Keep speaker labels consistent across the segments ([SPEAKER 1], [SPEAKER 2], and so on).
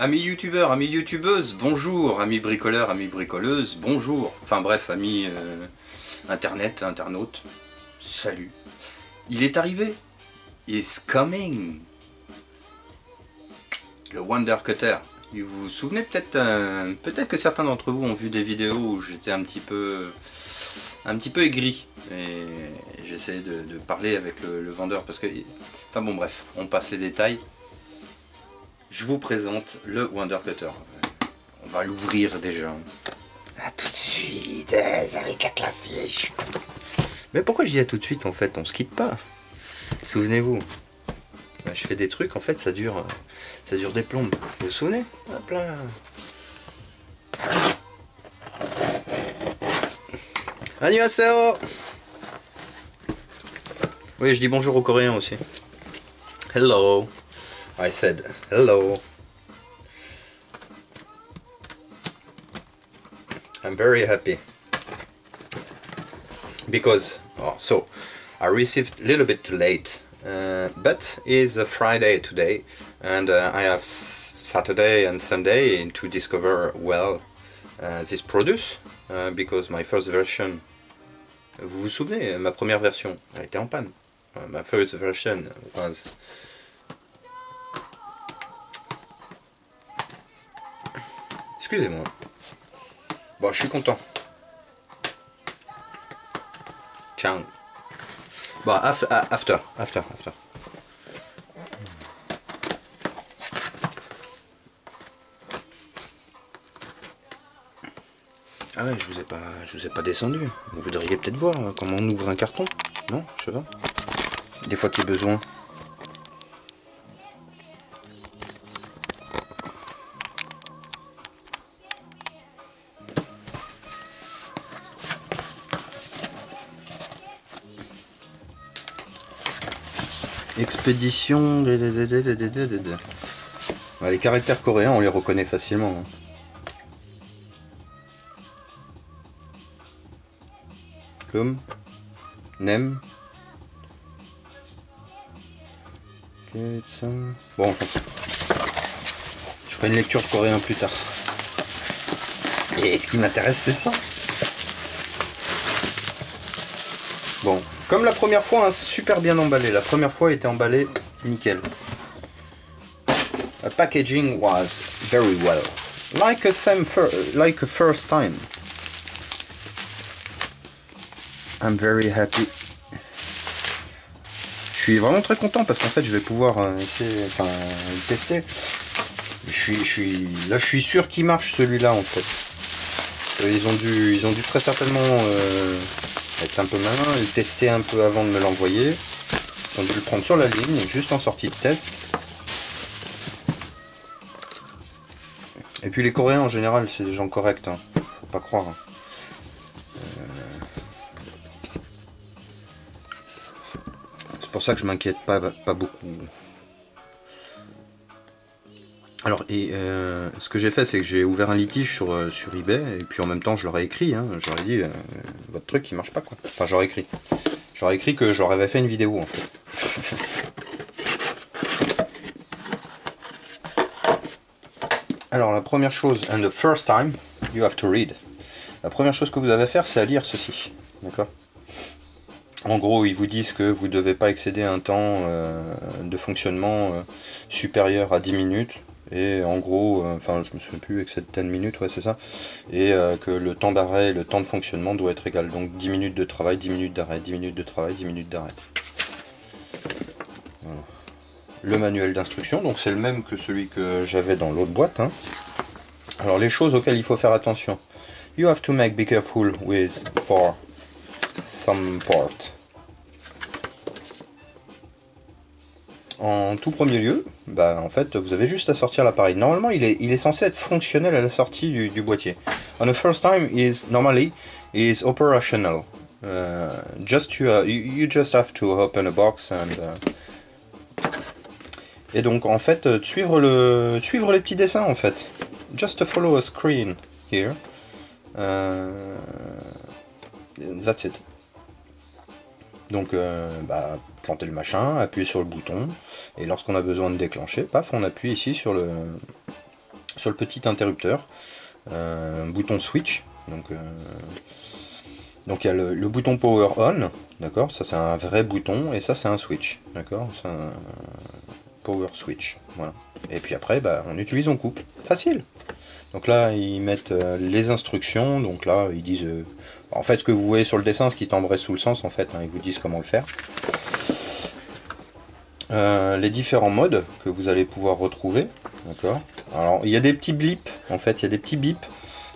[SPEAKER 1] Amis youtubeurs, amis youtubeuses, bonjour. Amis bricoleurs, amis bricoleuses, bonjour. Enfin bref, amis internet, internautes, salut. Il est arrivé. It's coming. Le Wonder Cutter. Vous vous souvenez peut-être peut-être que certains d'entre vous ont vu des vidéos où j'étais un petit peu aigri. Et j'essayais de parler avec le vendeur parce que... Enfin bon bref, on passe les détails. Je vous présente le Wonder Cutter. On va l'ouvrir déjà. À tout de suite, ça va être la classe. Mais pourquoi je dis à tout de suite en fait? On se quitte pas. Souvenez-vous. Je fais des trucs, en fait ça dure des plombes. Vous vous souvenez? Hop là. Annyeonghaseyo. Oui, je dis bonjour aux Coréens aussi. Hello. I said hello. I'm very happy because I received a little bit late, but it's a Friday today, and I have Saturday and Sunday to discover well this produce because my first version. Vous vous souvenez, ma première version a été en panne. My first version was. Excusez-moi. Bon, je suis content. Ciao. Bon, after. Ah ouais, je vous ai pas descendu. Vous voudriez peut-être voir comment on ouvre un carton, non? Je sais pas. Des fois qu'il y a besoin. Expédition. Les caractères coréens, on les reconnaît facilement. Comme Nem. Bon, je ferai une lecture de coréen plus tard. Et ce qui m'intéresse, c'est ça. Bon, comme la première fois, hein, super bien emballé. La première fois était emballé nickel. The packaging was very well, like a first time. I'm very happy. Je suis vraiment très content parce qu'en fait, je vais pouvoir essayer, enfin, le tester. Là, je suis sûr qu'il marche celui-là en fait. Ils ont dû très certainement être un peu malin, le tester un peu avant de me l'envoyer. Ils ont dû le prendre sur la ligne, juste en sortie de test. Et puis les Coréens en général, c'est des gens corrects, hein. Faut pas croire. C'est pour ça que je m'inquiète pas beaucoup. Alors, ce que j'ai fait, c'est que j'ai ouvert un litige sur eBay, et puis en même temps, je leur ai écrit, hein, je leur ai dit, votre truc, il marche pas, quoi. Enfin, j'aurais écrit que je leur avais fait une vidéo, en fait. Alors, la première chose, and the first time, you have to read. La première chose que vous avez à faire, c'est à lire ceci, d'accord? En gros, ils vous disent que vous ne devez pas excéder un temps de fonctionnement supérieur à 10 minutes. Et en gros, enfin je me souviens plus, excède 10 minutes, ouais c'est ça. Et que le temps d'arrêt et le temps de fonctionnement doit être égal. Donc 10 minutes de travail, 10 minutes d'arrêt, 10 minutes de travail, 10 minutes d'arrêt. Voilà. Le manuel d'instruction, donc c'est le même que celui que j'avais dans l'autre boîte, hein. Alors les choses auxquelles il faut faire attention. You have to be careful with for some part. En tout premier lieu, en fait, vous avez juste à sortir l'appareil. Normalement, il est censé être fonctionnel à la sortie du boîtier. On the first time, normally is operational. You just have to open a box and. Et donc, en fait, suivre les petits dessins, en fait. Just follow a screen here. That's it. Donc, planter le machin, appuyer sur le bouton, et lorsqu'on a besoin de déclencher, paf, on appuie ici sur le sur le petit interrupteur, bouton switch. Donc il y a le bouton power on, d'accord, ça c'est un vrai bouton, et ça c'est un switch, d'accord, c'est un power switch, voilà. Et puis après, bah, on utilise, on coupe, facile. Donc là, ils mettent les instructions, donc là, ils disent, en fait, ce que vous voyez sur le dessin, ce qui t'embrasse sous le sens, en fait, hein, ils vous disent comment le faire. Les différents modes que vous allez pouvoir retrouver, d'accord. Alors, il y a des petits blips, en fait, il y a des petits bips,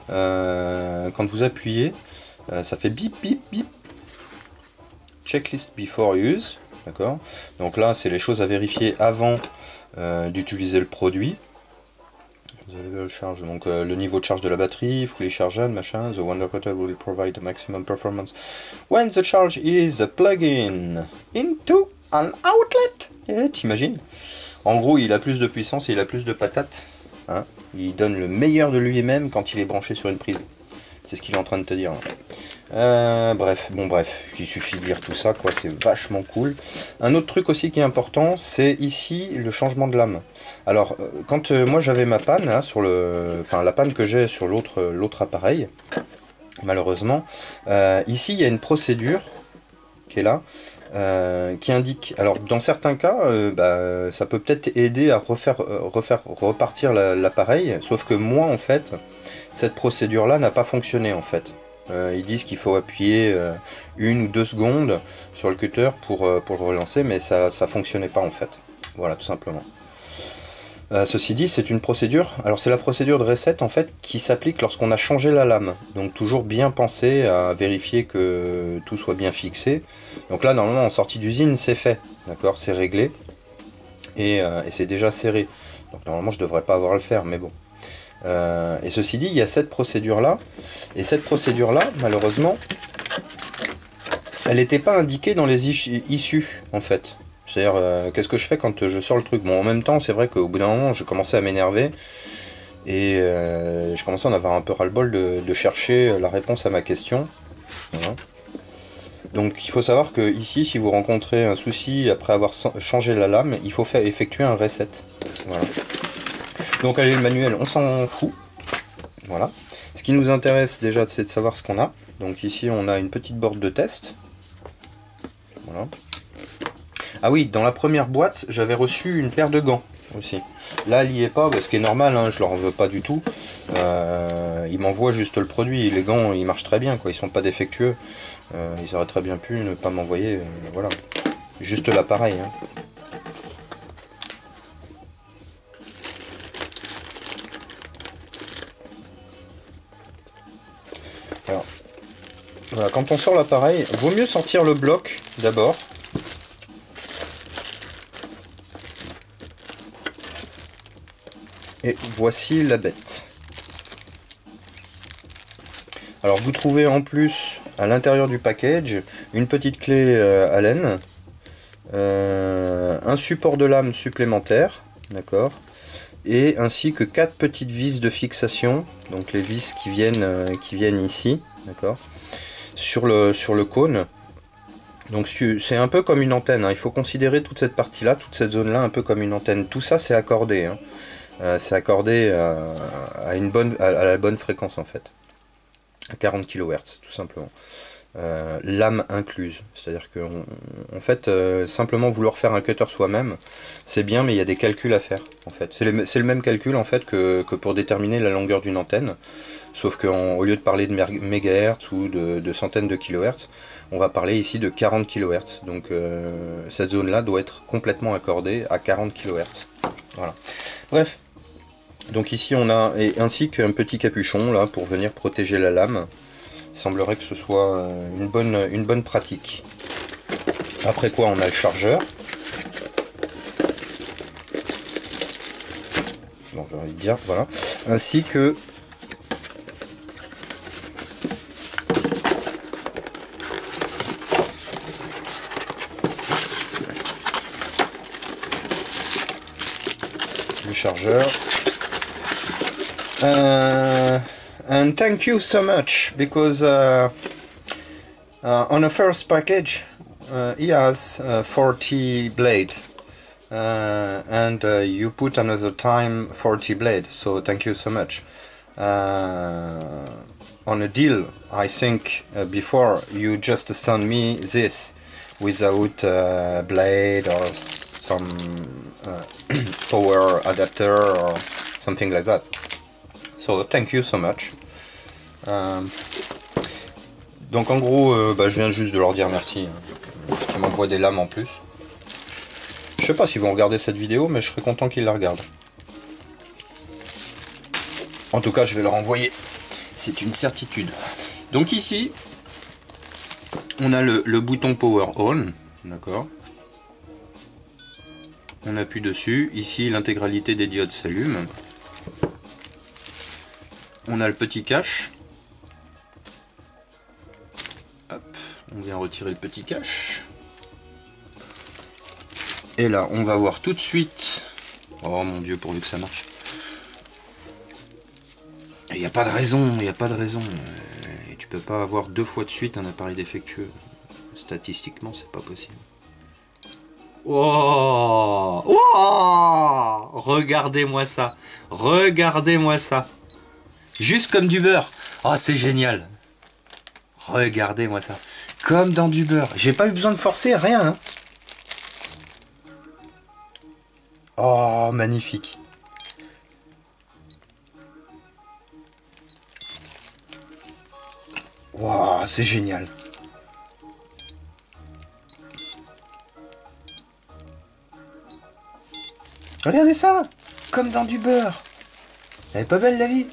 [SPEAKER 1] quand vous appuyez, ça fait bip bip bip. Checklist before use, d'accord. Donc là, c'est les choses à vérifier avant d'utiliser le produit. Vous avez le charge, donc le niveau de charge de la batterie, fully charged, machin. The Wonder Cutter will provide the maximum performance when the charge is plugged in into an outlet. T'imagines? En gros, il a plus de puissance et il a plus de patates. Hein, il donne le meilleur de lui-même quand il est branché sur une prise. C'est ce qu'il est en train de te dire. Bref, il suffit de lire tout ça, quoi, c'est vachement cool. Un autre truc aussi qui est important, c'est ici le changement de lame. Alors, quand moi j'avais ma panne, là, sur la panne que j'ai sur l'autre appareil, malheureusement, ici il y a une procédure qui est là, qui indique, alors dans certains cas, ça peut peut-être aider à repartir l'appareil, sauf que moi en fait, cette procédure là n'a pas fonctionné en fait. Ils disent qu'il faut appuyer 1 ou 2 secondes sur le cutter pour le relancer, mais ça fonctionnait pas en fait. Voilà, tout simplement. Ceci dit, c'est une procédure, alors c'est la procédure de reset en fait qui s'applique lorsqu'on a changé la lame. Donc toujours bien penser à vérifier que tout soit bien fixé. Donc là normalement en sortie d'usine c'est fait, d'accord, c'est réglé et c'est déjà serré. Donc normalement je devrais pas avoir à le faire, mais bon. Et ceci dit, il y a cette procédure là, et cette procédure là, malheureusement, elle n'était pas indiquée dans les issues en fait. C'est-à-dire, qu'est-ce que je fais quand je sors le truc? Bon, en même temps, c'est vrai qu'au bout d'un moment, je commençais à m'énerver, et je commençais à en avoir un peu ras-le-bol de chercher la réponse à ma question. Voilà. Donc il faut savoir que ici, si vous rencontrez un souci après avoir changé la lame, il faut effectuer un reset. Voilà. Donc allez, le manuel, on s'en fout. Voilà. Ce qui nous intéresse déjà, c'est de savoir ce qu'on a. Donc ici, on a une petite board de test. Voilà. Ah oui, dans la première boîte, j'avais reçu une paire de gants aussi. Là, elle n'y est pas, ce qui est normal, hein, je leur en veux pas du tout. Ils m'envoient juste le produit. Les gants, ils marchent très bien, quoi. Ils sont pas défectueux. Ils auraient très bien pu ne pas m'envoyer. Voilà. Juste l'appareil. Hein. Alors, voilà, quand on sort l'appareil, vaut mieux sortir le bloc d'abord. Et voici la bête. Alors vous trouvez en plus à l'intérieur du package une petite clé Allen, un support de lame supplémentaire, d'accord, et ainsi que 4 petites vis de fixation, donc les vis qui viennent ici, d'accord, sur le cône. Donc c'est un peu comme une antenne, hein. Il faut considérer toute cette partie là, toute cette zone là un peu comme une antenne. Tout ça c'est accordé, hein. C'est accordé à la bonne fréquence en fait, à 40 kHz tout simplement, lame incluse. C'est à dire que en fait simplement vouloir faire un cutter soi-même c'est bien, mais il y a des calculs à faire en fait. C'est le même calcul en fait que pour déterminer la longueur d'une antenne, sauf qu'au lieu de parler de mégahertz ou de centaines de kilohertz, on va parler ici de 40 kHz. Donc cette zone là doit être complètement accordée à 40 kHz. Voilà. Bref, donc ici on a, ainsi qu'un petit capuchon là pour venir protéger la lame. Il semblerait que ce soit une bonne pratique. Après quoi, on a le chargeur. Bon, j'ai envie de dire, voilà. Ainsi que le chargeur. And thank you so much, because on the first package he has 40 blades, and you put another time 40 blade, so thank you so much. On a deal, I think before you just send me this without blade or some power adapter or something like that. So thank you so much. Donc en gros, je viens juste de leur dire merci. Ils m'envoient des lames en plus. Je sais pas s'ils vont regarder cette vidéo, mais je serais content qu'ils la regardent. En tout cas, je vais leur envoyer. C'est une certitude. Donc ici, on a le bouton Power On. D'accord. On appuie dessus. Ici, l'intégralité des diodes s'allume. On a le petit cache. Hop, on vient retirer le petit cache. Et là, on va voir tout de suite. Oh mon Dieu, pourvu que ça marche. Il n'y a pas de raison, il n'y a pas de raison. Et tu peux pas avoir 2 fois de suite un appareil défectueux. Statistiquement, c'est pas possible. Oh, oh, regardez-moi ça. Regardez-moi ça. Juste comme du beurre. Oh, c'est génial. Regardez-moi ça. Comme dans du beurre. J'ai pas eu besoin de forcer, rien. Hein. Oh, magnifique. Wow, c'est génial. Regardez ça. Comme dans du beurre. Elle est pas belle la vie?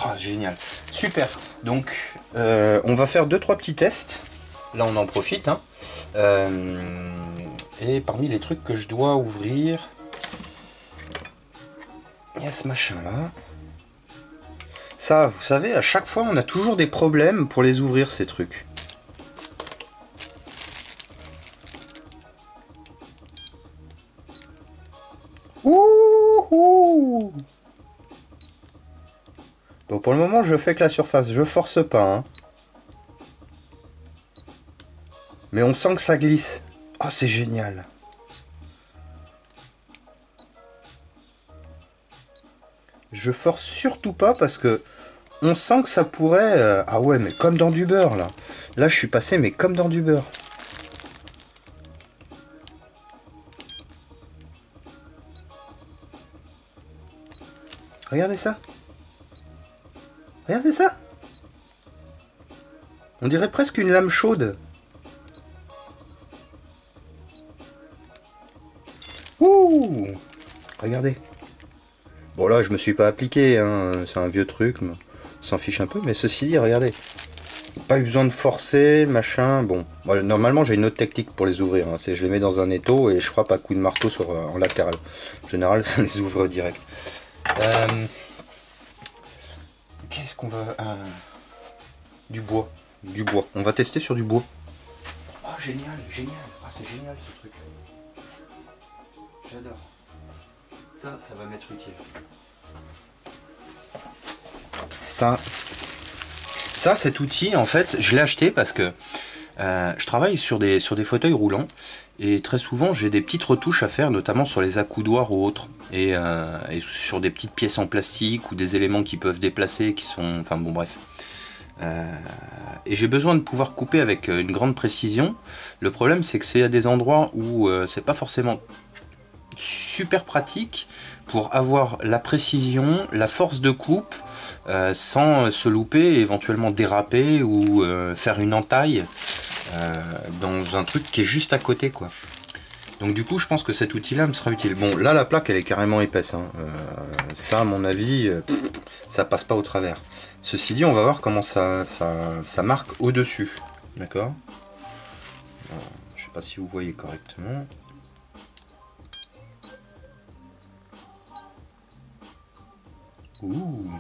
[SPEAKER 1] Oh, génial. Super. Donc, on va faire 2-3 petits tests. Là, on en profite. Hein. Et parmi les trucs que je dois ouvrir, il y a ce machin-là. Ça, vous savez, à chaque fois, on a toujours des problèmes pour les ouvrir, ces trucs. Ouh! Bon, pour le moment, je fais que la surface. Je force pas. Hein. Mais on sent que ça glisse. Oh, c'est génial. Je force surtout pas parce que on sent que ça pourrait... Ah ouais, mais comme dans du beurre, là. Là, je suis passé, mais comme dans du beurre. Regardez ça. Regardez ça. On dirait presque une lame chaude. Ouh! Regardez. Bon là, je me suis pas appliqué, hein. C'est un vieux truc, mais on s'en fiche un peu. Mais ceci dit, regardez. Pas eu besoin de forcer, machin. Bon, moi, normalement j'ai une autre technique pour les ouvrir. Hein. C'est je les mets dans un étau et je frappe à coups de marteau sur, en latéral. En général, ça les ouvre direct. Qu'est-ce qu'on va... du bois. Du bois. On va tester sur du bois. Ah, génial, génial. Ah, c'est génial ce truc. J'adore. Ça va m'être utile. Ça, cet outil, en fait, je l'ai acheté parce que je travaille sur des fauteuils roulants et très souvent j'ai des petites retouches à faire, notamment sur les accoudoirs ou autres, et sur des petites pièces en plastique ou des éléments qui peuvent déplacer, qui sont... Enfin bon, bref. Et j'ai besoin de pouvoir couper avec une grande précision. Le problème, c'est que c'est à des endroits où c'est pas forcément super pratique pour avoir la précision, la force de coupe, sans se louper, éventuellement déraper ou faire une entaille dans un truc qui est juste à côté, quoi. Donc du coup, je pense que cet outil-là me sera utile. Bon, là, la plaque, elle est carrément épaisse. Hein. Ça, à mon avis, ça passe pas au travers. Ceci dit, on va voir comment ça marque au-dessus. D'accord? Je sais pas si vous voyez correctement. Ouh.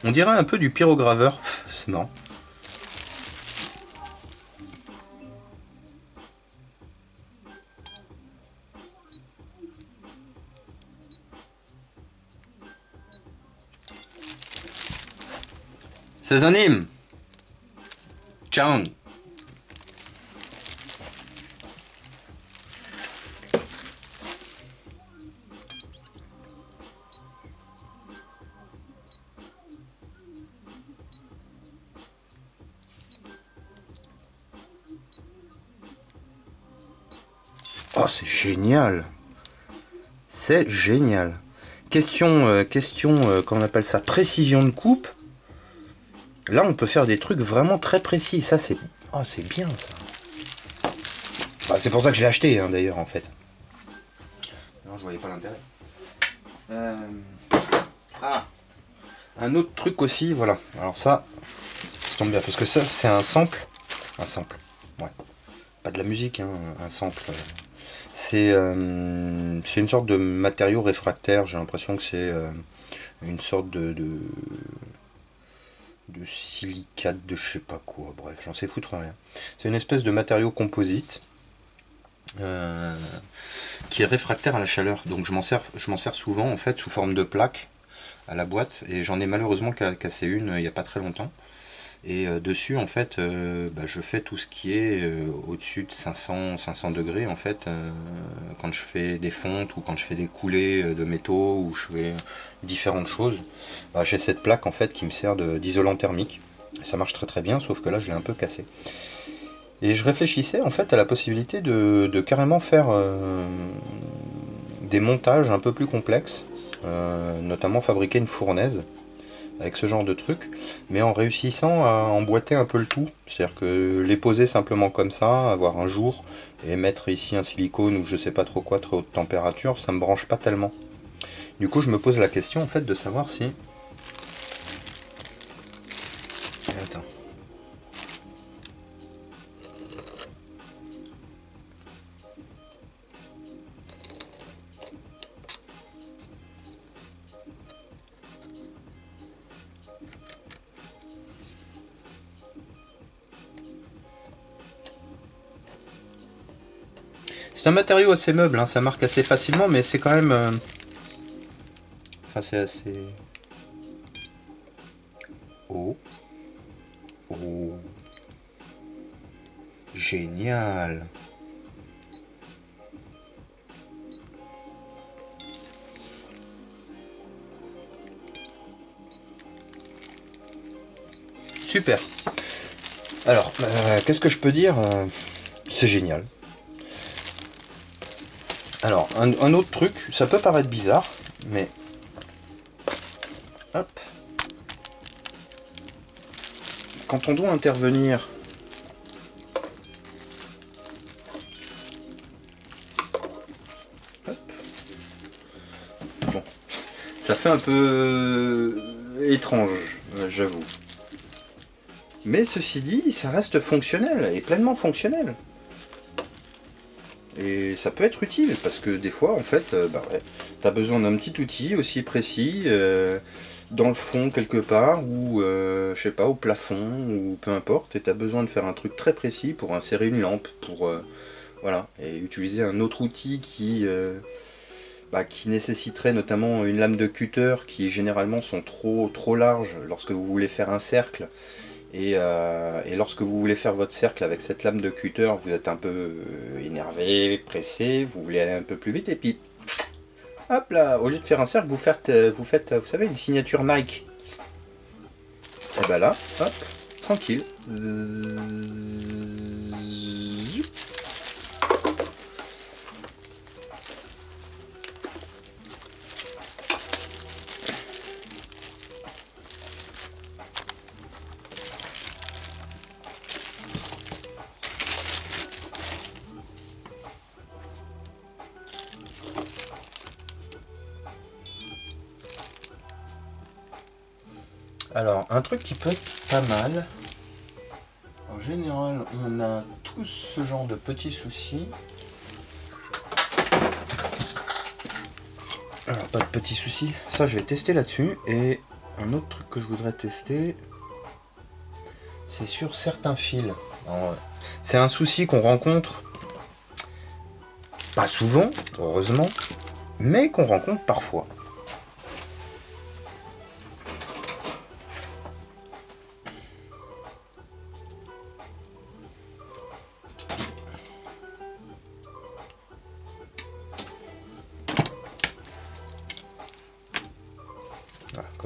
[SPEAKER 1] On dirait un peu du pyrograveur. C'est marrant. Saisonime. Ciao. Oh, c'est génial. C'est génial. Question, comment on appelle ça, précision de coupe. Là, on peut faire des trucs vraiment très précis. Ça, c'est... Oh, c'est bien, ça. Bah, c'est pour ça que je l'ai acheté, hein, d'ailleurs, en fait. Non, je voyais pas l'intérêt. Ah, un autre truc aussi, voilà. Alors ça tombe bien, parce que ça, c'est un sample. Un sample, ouais. Pas de la musique, hein, un sample. C'est une sorte de matériau réfractaire. J'ai l'impression que c'est une sorte de silicate de je sais pas quoi. Bref, j'en sais foutre rien. C'est une espèce de matériau composite qui est réfractaire à la chaleur. Donc je m'en sers souvent en fait sous forme de plaque à la boîte. Et j'en ai malheureusement cassé une il n'y a pas très longtemps. Et dessus en fait je fais tout ce qui est au-dessus de 500 degrés en fait quand je fais des fontes ou quand je fais des coulées de métaux ou je fais différentes choses. J'ai cette plaque en fait qui me sert d'isolant thermique. Ça marche très très bien, sauf que là je l'ai un peu cassé. Et je réfléchissais en fait à la possibilité de carrément faire des montages un peu plus complexes, notamment fabriquer une fournaise avec ce genre de truc, mais en réussissant à emboîter un peu le tout, c'est-à-dire que les poser simplement comme ça, avoir un jour, et mettre ici un silicone ou je sais pas trop quoi, très haute température, ça me branche pas tellement. Du coup je me pose la question en fait de savoir si... Attends. C'est un matériau assez meuble, hein, ça marque assez facilement, mais c'est quand même... Enfin, c'est assez... Oh. Oh. Génial. Super. Alors, qu'est-ce que je peux dire? C'est génial. Alors, un autre truc, ça peut paraître bizarre, mais... Hop. Quand on doit intervenir... Hop. Bon. Ça fait un peu étrange, j'avoue. Mais ceci dit, ça reste fonctionnel, et pleinement fonctionnel. Et ça peut être utile, parce que des fois, en fait, t'as besoin d'un petit outil aussi précis, dans le fond quelque part, ou je sais pas, au plafond, ou peu importe, et t'as besoin de faire un truc très précis pour insérer une lampe, pour voilà, et utiliser un autre outil qui nécessiterait notamment une lame de cutter qui généralement sont trop larges lorsque vous voulez faire un cercle. Et lorsque vous voulez faire votre cercle avec cette lame de cutter, vous êtes un peu énervé, pressé, vous voulez aller un peu plus vite, et puis hop là, au lieu de faire un cercle, vous faites vous savez, une signature Nike. Et ben là, hop, tranquille. Alors, un truc qui peut être pas mal, en général, on a tous ce genre de petits soucis. Alors, pas de petits soucis, ça je vais tester là-dessus. Et un autre truc que je voudrais tester, c'est sur certains fils. C'est un souci qu'on rencontre, pas souvent, heureusement, mais qu'on rencontre parfois.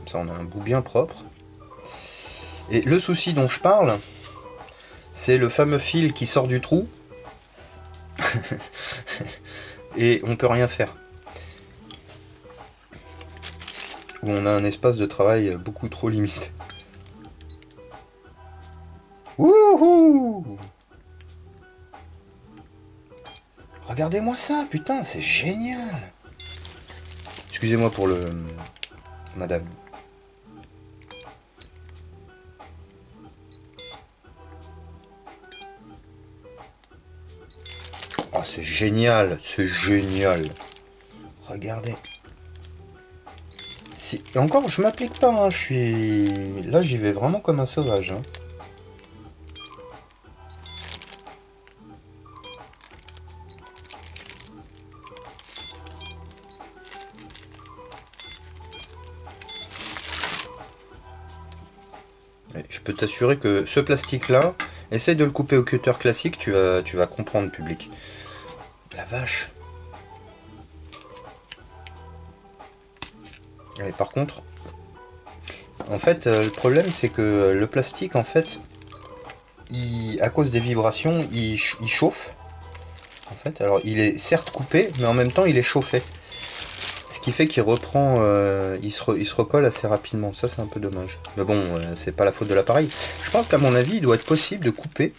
[SPEAKER 1] comme ça on a un bout bien propre. Et le souci dont je parle, c'est le fameux fil qui sort du trou et on peut rien faire. Où on a un espace de travail beaucoup trop limité. Wouhou! Regardez-moi ça, putain, c'est génial! Excusez-moi pour le... madame. Oh, c'est génial, c'est génial. Regardez. Et encore, je m'applique pas, hein, je suis... Là, j'y vais vraiment comme un sauvage. Hein. Je peux t'assurer que ce plastique-là, essaye de le couper au cutter classique, tu vas comprendre, public. La vache. Et par contre, en fait, le problème c'est que le plastique, en fait, à cause des vibrations, il chauffe. En fait, alors il est certes coupé, mais en même temps il est chauffé. Ce qui fait qu'il reprend, il se recolle assez rapidement. Ça c'est un peu dommage. Mais bon, c'est pas la faute de l'appareil. Je pense qu'à mon avis, il doit être possible de couper.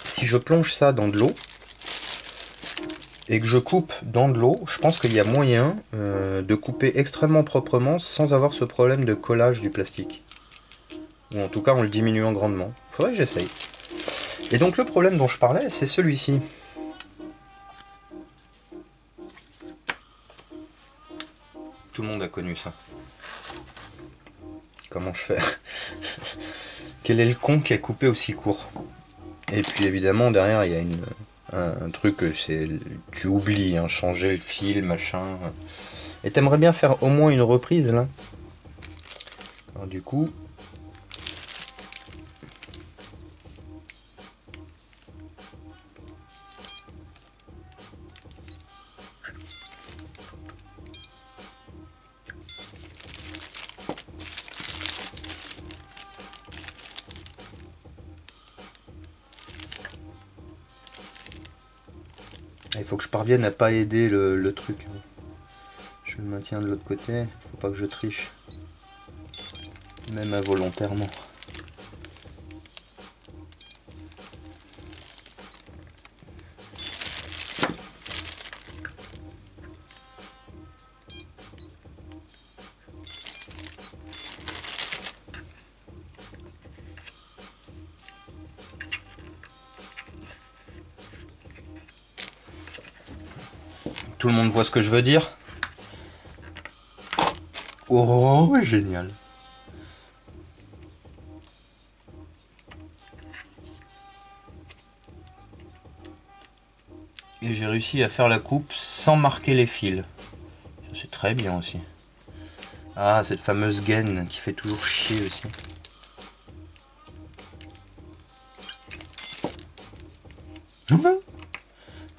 [SPEAKER 1] Si je plonge ça dans de l'eau, et que je coupe dans de l'eau, je pense qu'il y a moyen de couper extrêmement proprement sans avoir ce problème de collage du plastique. Ou en tout cas en le diminuant grandement. Faudrait que j'essaye. Et donc le problème dont je parlais, c'est celui-ci. Tout le monde a connu ça. Comment je fais? Quel est le con qui a coupé aussi court? Et puis évidemment derrière il y a un truc, c'est tu oublies, hein, changer le fil, machin. Et t'aimerais bien faire au moins une reprise là. Alors du coup... Il faut que je parvienne à pas aider le truc. Je le maintiens de l'autre côté, faut pas que je triche. Même involontairement. Tout le monde voit ce que je veux dire? Oh, génial! Et j'ai réussi à faire la coupe sans marquer les fils. Ça, c'est très bien aussi. Ah, cette fameuse gaine qui fait toujours chier aussi.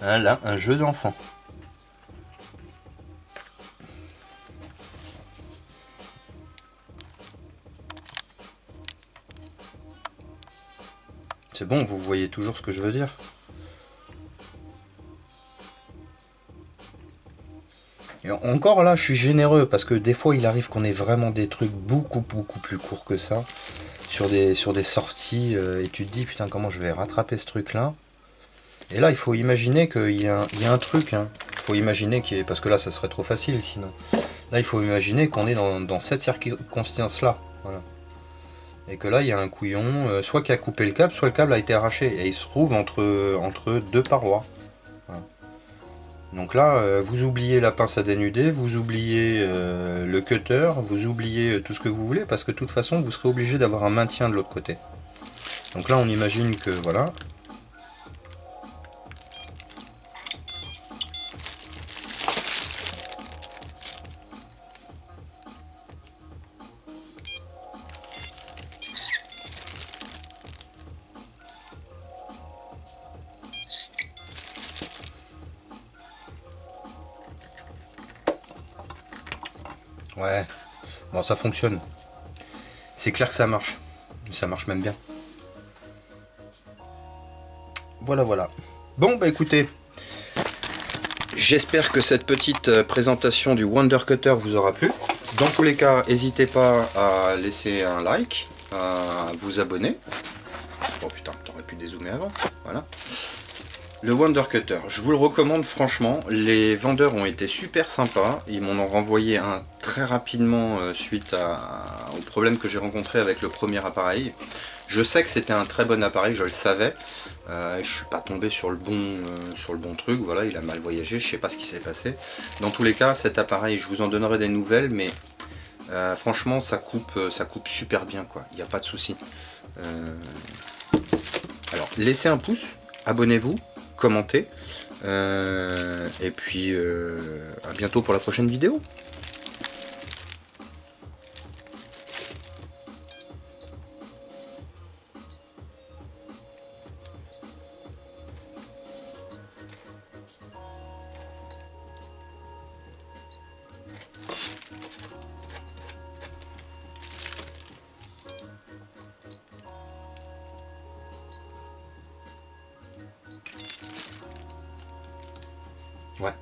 [SPEAKER 1] Ah, là, un jeu d'enfant. C'est bon, vous voyez toujours ce que je veux dire. Et encore là, je suis généreux parce que des fois, il arrive qu'on ait vraiment des trucs beaucoup plus courts que ça sur des sorties et tu te dis putain comment je vais rattraper ce truc là. Et là, il faut imaginer qu'il y a un truc. Hein. Il faut imaginer qu'il y ait... parce que là, ça serait trop facile sinon. Là, il faut imaginer qu'on est dans cette circonstance là. Voilà. Et que là il y a un couillon, soit qui a coupé le câble, soit le câble a été arraché et il se trouve entre deux parois. Voilà. Donc là vous oubliez la pince à dénuder, vous oubliez le cutter, vous oubliez tout ce que vous voulez parce que de toute façon vous serez obligé d'avoir un maintien de l'autre côté. Donc là on imagine que voilà. Ouais, Bon, ça fonctionne. C'est clair que ça marche. Ça marche même bien. Voilà, voilà. Bon, bah écoutez, j'espère que cette petite présentation du Wonder Cutter vous aura plu. Dans tous les cas, n'hésitez pas à laisser un like, à vous abonner. Oh putain, t'aurais pu dézoomer avant. Voilà. Le Wonder Cutter, je vous le recommande franchement. Les vendeurs ont été super sympas. Ils m'en ont renvoyé un très rapidement suite au problème que j'ai rencontré avec le premier appareil. Je sais que c'était un très bon appareil, je le savais. Je suis pas tombé sur le bon truc. Voilà, il a mal voyagé. Je sais pas ce qui s'est passé. Dans tous les cas, cet appareil, je vous en donnerai des nouvelles, mais franchement, ça coupe super bien, quoi. Il n'y a pas de souci. Alors, laissez un pouce, abonnez-vous, commentez, et puis à bientôt pour la prochaine vidéo. Ouais.